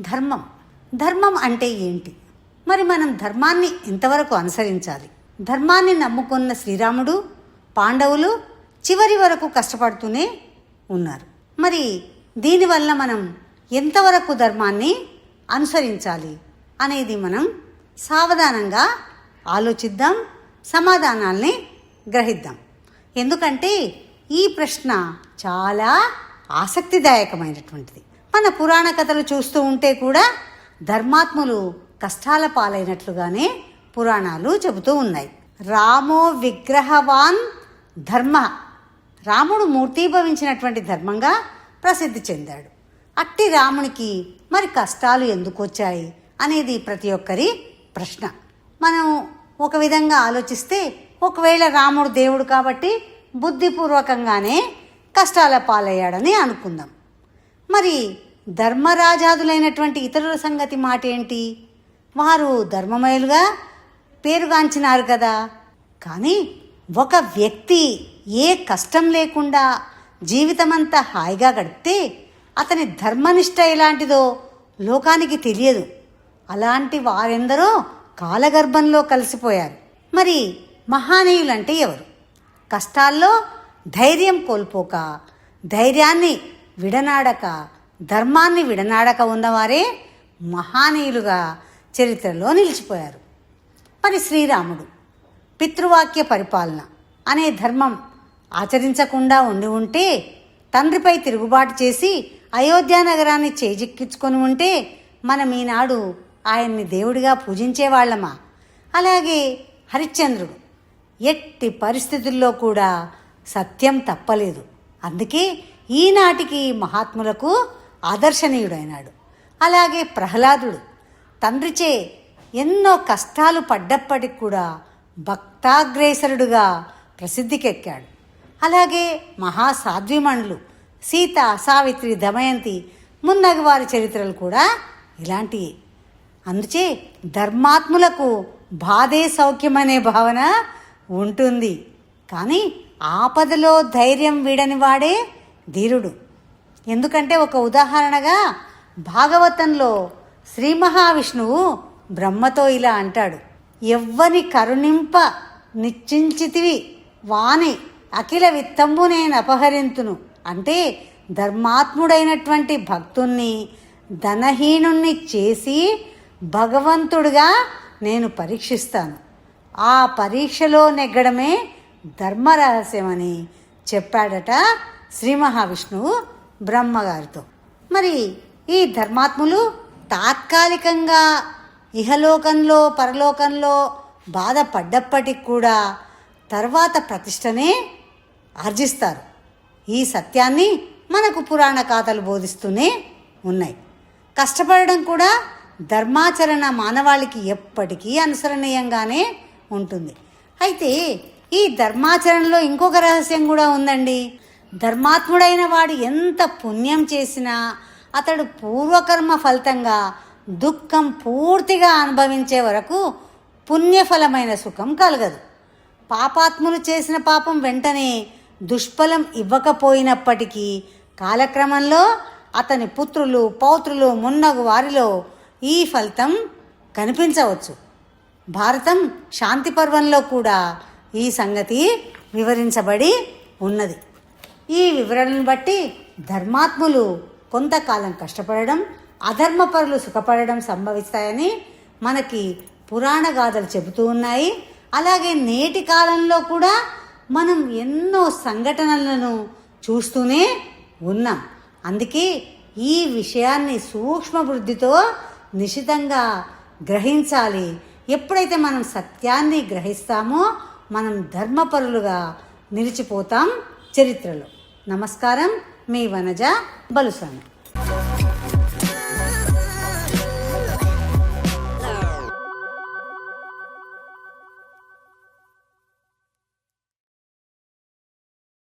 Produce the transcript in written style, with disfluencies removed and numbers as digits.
ధర్మం ధర్మం అంటే ఏంటి? మరి మనం ధర్మాన్ని ఎంతవరకు అనుసరించాలి? ధర్మాన్ని నమ్ముకున్న శ్రీరాముడు, పాండవులు చివరి వరకు కష్టపడుతూనే ఉన్నారు. మరి దీనివల్ల మనం ఎంతవరకు ధర్మాన్ని అనుసరించాలి అనేది మనం సావధానంగా ఆలోచిద్దాం, సమాధానాల్ని గ్రహిద్దాం. ఎందుకంటే ఈ ప్రశ్న చాలా ఆసక్తిదాయకమైనటువంటిది. మన పురాణ కథలు చూస్తూ ఉంటే కూడా ధర్మాత్ములు కష్టాల పాలైనట్లుగానే పురాణాలు చెబుతూ ఉన్నాయి. రామో విగ్రహవాన్ ధర్మ, రాముడు మూర్తీభవించినటువంటి ధర్మంగా ప్రసిద్ధి చెందాడు. అట్టి రామునికి మరి కష్టాలు ఎందుకు వచ్చాయి అనేది ప్రతి ఒక్కరి ప్రశ్న. మనం ఒక విధంగా ఆలోచిస్తే, ఒకవేళ రాముడు దేవుడు కాబట్టి బుద్ధిపూర్వకంగానే కష్టాల పాలయ్యాడని అనుకుందాం. మరి ధర్మరాజాదులైనటువంటి ఇతరుల సంగతి మాట ఏంటి? వారు ధర్మమయులుగా పేరుగాంచినారు కదా. కానీ ఒక వ్యక్తి ఏ కష్టం లేకుండా జీవితమంతా హాయిగా గడిపితే అతని ధర్మనిష్ట ఎలాంటిదో లోకానికి తెలియదు. అలాంటి వారెందరో కాలగర్భంలో కలిసిపోయారు. మరి మహానీయులంటే ఎవరు? కష్టాల్లో ధైర్యం కోల్పోక, ధైర్యాన్ని విడనాడక, ధర్మాన్ని విడనాడక ఉన్నవారే మహానీయులుగా చరిత్రలో నిలిచిపోయారు. మరి శ్రీరాముడు పితృవాక్య పరిపాలన అనే ధర్మం ఆచరించకుండా ఉంటే, తండ్రిపై తిరుగుబాటు చేసి అయోధ్య నగరాన్ని చేజిక్కించుకొని ఉంటే మనం ఈనాడు ఆయన్ని దేవుడిగా పూజించేవాళ్ళమా? అలాగే హరిశ్చంద్రుడు ఎట్టి పరిస్థితుల్లో కూడా సత్యం తప్పలేదు. అందుకే ఈనాటికి మహాత్ములకు ఆదర్శనీయుడైనాడు. అలాగే ప్రహ్లాదుడు తండ్రిచే ఎన్నో కష్టాలు పడ్డప్పటికి కూడా భక్తాగ్రేసరుడుగా ప్రసిద్ధికెక్కాడు. అలాగే మహాసాధ్విమణులు సీత, సావిత్రి, దమయంతి మున్నగు వారి చరిత్రలు కూడా ఇలాంటివి. అందుచే ధర్మాత్ములకు బాధే సౌఖ్యమనే భావన ఉంటుంది. కానీ ఆపదలో ధైర్యం వీడని వాడే ధీరుడు. ఎందుకంటే ఒక ఉదాహరణగా భాగవతంలో శ్రీ మహావిష్ణువు బ్రహ్మతో ఇలా అంటాడు: ఎవ్వని కరుణింప నిశ్చించితివి వాని అఖిల విత్తంబు నేను అపహరింతును. అంటే ధర్మాత్ముడైనటువంటి భక్తుణ్ణి ధనహీనుణ్ణి చేసి భగవంతుడిగా నేను పరీక్షిస్తాను. ఆ పరీక్షలో నెగ్గడమే ధర్మరహస్యమని చెప్పాడట శ్రీ మహావిష్ణువు బ్రహ్మగారితో. మరి ఈ ధర్మాత్ములు తాత్కాలికంగా ఇహలోకంలో పరలోకంలో బాధపడ్డప్పటికి కూడా తర్వాత ప్రతిష్టనే ఆర్జిస్తారు. ఈ సత్యాన్ని మనకు పురాణ గాథలు బోధిస్తూనే ఉన్నాయి. కష్టపడడం కూడా ధర్మాచరణ మానవాళికి ఎప్పటికీ అనుసరణీయంగానే ఉంటుంది. అయితే ఈ ధర్మాచరణలో ఇంకొక రహస్యం కూడా ఉందండి. ధర్మాత్ముడైన వాడు ఎంత పుణ్యం చేసినా అతడు పూర్వకర్మ ఫలితంగా దుఃఖం పూర్తిగా అనుభవించే వరకు పుణ్యఫలమైన సుఖం కలగదు. పాపాత్ములు చేసిన పాపం వెంటనే దుష్ఫలం ఇవ్వకపోయినప్పటికీ కాలక్రమంలో అతని పుత్రులు, పౌత్రులు మున్నగు వారిలో ఈ ఫలితం కనిపించవచ్చు. భారతం శాంతి పర్వంలో కూడా ఈ సంగతి వివరించబడి ఉన్నది. ఈ వివరణను బట్టి ధర్మాత్ములు కొంతకాలం కష్టపడడం, అధర్మపరులు సుఖపడడం సంభవిస్తాయని మనకి పురాణ గాథలు చెబుతూ ఉన్నాయి. అలాగే నేటి కాలంలో కూడా మనం ఎన్నో సంఘటనలను చూస్తూనే ఉన్నాం. అందుకే ఈ విషయాన్ని సూక్ష్మ బుద్ధితో నిశితంగా గ్రహించాలి. ఎప్పుడైతే మనం సత్యాన్ని గ్రహిస్తామో మనం ధర్మపరులుగా నిలిచిపోతాం చరిత్రలో. నమస్కారం, మీ వనజ బలుసాని.